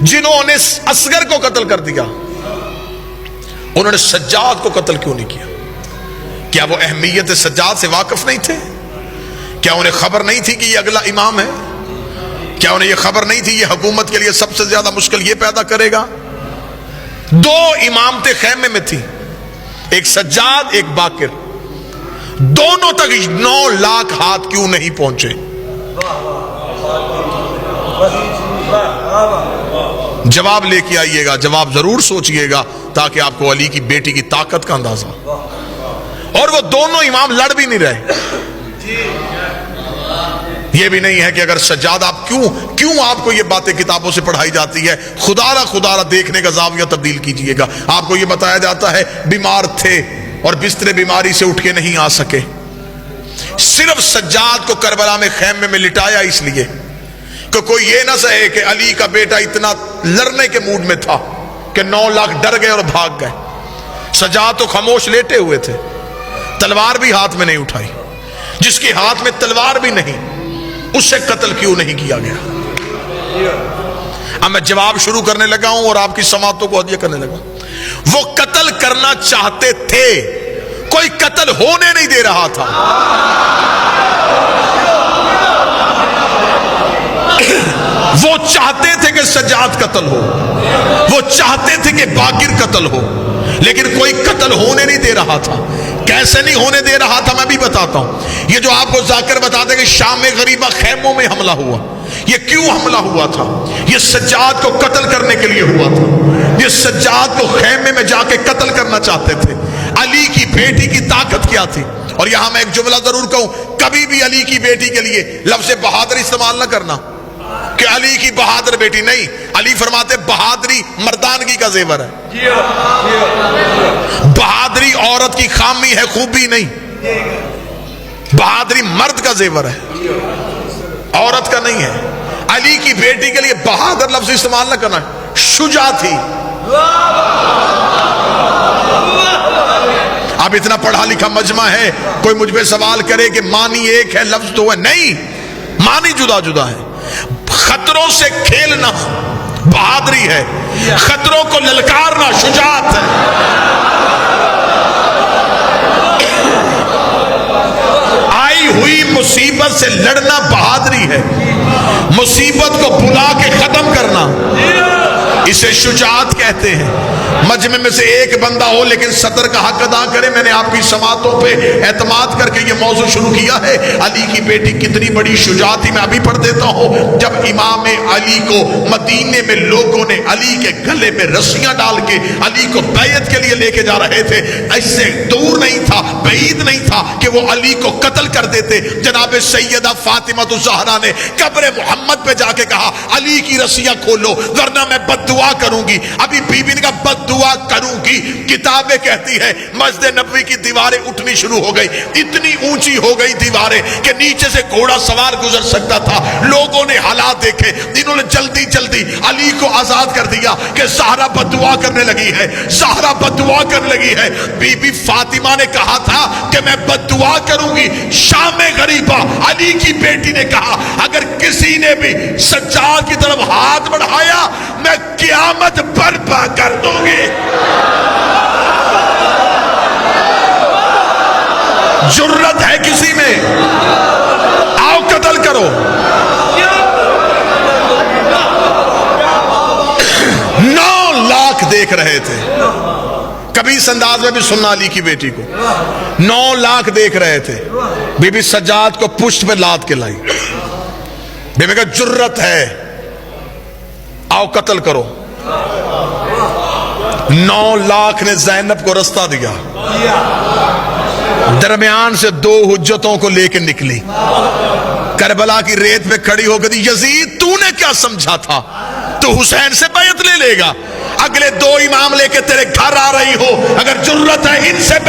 جنہوں نے اصغر کو قتل کر دیا، انہوں نے سجاد کو قتل کیوں نہیں کیا؟ کیا وہ اہمیت سجاد سے واقف نہیں تھے؟ کیا انہیں خبر نہیں تھی کہ یہ اگلا امام ہے؟ کیا انہیں یہ خبر نہیں تھی یہ حکومت کے لیے سب سے زیادہ مشکل یہ پیدا کرے گا؟ دو امامتیں خیمے میں تھی، ایک سجاد ایک باقر، دونوں تک 9 لاکھ ہاتھ کیوں نہیں پہنچے؟ جواب لے کے آئیے گا، جواب ضرور سوچئے گا تاکہ آپ کو علی کی بیٹی کی طاقت کا اندازہ ہو۔ اور وہ دونوں امام لڑ بھی نہیں رہے۔ یہ بھی نہیں ہے کہ اگر سجاد آپ کیوں آپ کو یہ باتیں کتابوں سے پڑھائی جاتی ہے، خدا را دیکھنے کا زاویہ تبدیل کیجئے گا۔ آپ کو یہ بتایا جاتا ہے بیمار تھے اور بستر بیماری سے اٹھ کے نہیں آ سکے، صرف سجاد کو کربلا میں خیمے میں لٹایا اس لیے کہ کوئی یہ نہ سہے کہ علی کا بیٹا اتنا لڑنے کے موڈ میں تھا کہ 9 لاکھ ڈر گئے اور بھاگ گئے۔ سجاد تو خاموش لیٹے ہوئے تھے، تلوار بھی ہاتھ میں نہیں اٹھائی۔ جس کے ہاتھ میں تلوار بھی نہیں، اسے قتل کیوں نہیں کیا گیا؟ اب میں جواب شروع کرنے لگا ہوں اور آپ کی سماعتوں کو ہدیہ کرنے لگا۔ وہ قتل کرنا چاہتے تھے، کوئی قتل ہونے نہیں دے رہا تھا۔ وہ چاہتے تھے کہ سجاد قتل ہو، وہ چاہتے تھے کہ باقر قتل ہو، لیکن کوئی قتل ہونے نہیں دے رہا تھا۔ کیسے نہیں ہونے دے رہا تھا میں بھی بتاتا ہوں۔ یہ جو آپ کو ذاکر بتاتے کہ شام غریبہ خیموں میں حملہ ہوا، یہ کیوں حملہ ہوا تھا؟ یہ سجاد کو قتل کرنے کے لیے ہوا تھا۔ یہ سجاد کو خیمے میں جا کے قتل کرنا چاہتے تھے۔ علی کی بیٹی کی طاقت کیا تھی؟ اور یہاں میں ایک جملہ ضرور کہوں، کبھی بھی علی کی بیٹی کے لیے لفظ بہادر استعمال نہ کرنا کہ علی کی بہادر بیٹی، نہیں۔ علی فرماتے بہادری مردانگی کا زیور ہے، بہادری عورت کی خامی ہے، خوبی نہیں۔ بہادری مرد کا زیور ہے، عورت کا نہیں ہے۔ علی کی بیٹی کے لیے بہادر لفظ استعمال نہ کرنا، شجاع تھی۔ اب اتنا پڑھا لکھا مجمع ہے، کوئی مجھ پہ سوال کرے کہ معنی ایک ہے لفظ تو ہے، نہیں، معنی جدا جدا ہے۔ خطروں سے کھیلنا بہادری ہے، خطروں کو للکارنا شجاعت ہے۔ آئی ہوئی مصیبت سے لڑنا بہادری ہے، مصیبت کو بلا کے ختم کرنا اسے شجاعت کہتے ہیں۔ مجمع میں سے ایک بندہ ہو لیکن صدر کا حق ادا کرے۔ میں نے آپ کی سماعتوں پہ اعتماد کر کے یہ موضوع شروع کیا ہے، علی کی بیٹی کتنی بڑی شجاعت تھی۔ میں ابھی پڑھ دیتا ہوں، جب امام علی کو مدینے میں لوگوں نے علی کے گلے میں رسیاں ڈال کے علی کو بیعت کے لیے لے کے جا رہے تھے، اس سے دور نہیں تھا، بعید نہیں تھا کہ وہ علی کو قتل کر دیتے۔ جناب سیدہ فاطمہ الزہرا نے قبر محمد پہ جا کے کہا علی کی رسیاں کھولو ورنہ میں بد دعا کروں گی۔ ابھی بی بی نے کہا بد دعا کروں گی۔ کتابیں کہتی ہے مسجد نبوی کی دیواریں اٹھنی شروع ہو گئی، اتنی اونچی ہو گئی دیواریں کہ نیچے سے گھوڑا سوار گزر سکتا تھا۔ لوگوں نے حالات دیکھے، انہوں نے جلدی جلدی علی کو آزاد کر دیا کہ زہرا بد دعا کرنے لگی ہے، زہرا بد دعا کرنے لگی ہے۔ بی بی فاطمہ نے کہا تھا کہ میں بد دعا کروں گی۔ شام غریبہ علی کی بیٹی نے کہا اگر کسی نے بھی سجاد کی طرف ہاتھ بڑھایا میں قیامت برپا کر دوں گی۔ جرت ہے کسی میں؟ آؤ قتل کرو۔ 9 لاکھ دیکھ رہے تھے، کبھی اس انداز میں بھی سننا علی کی بیٹی کو۔ 9 لاکھ دیکھ رہے تھے، بی بی سجاد کو پشت پہ لاد کے لائی۔ بی بی کا جرت ہے، آؤ قتل کرو۔ 9 لاکھ نے زینب کو رستہ دیا، درمیان سے 2 حجتوں کو لے کے نکلی، کربلا کی ریت پہ کھڑی ہو گئی، یزید تو نے کیا سمجھا تھا تو حسین سے بیعت لے لے گا؟ اگلے 2 امام لے کے تیرے گھر آ رہی ہو، اگر جرت ہے ان سے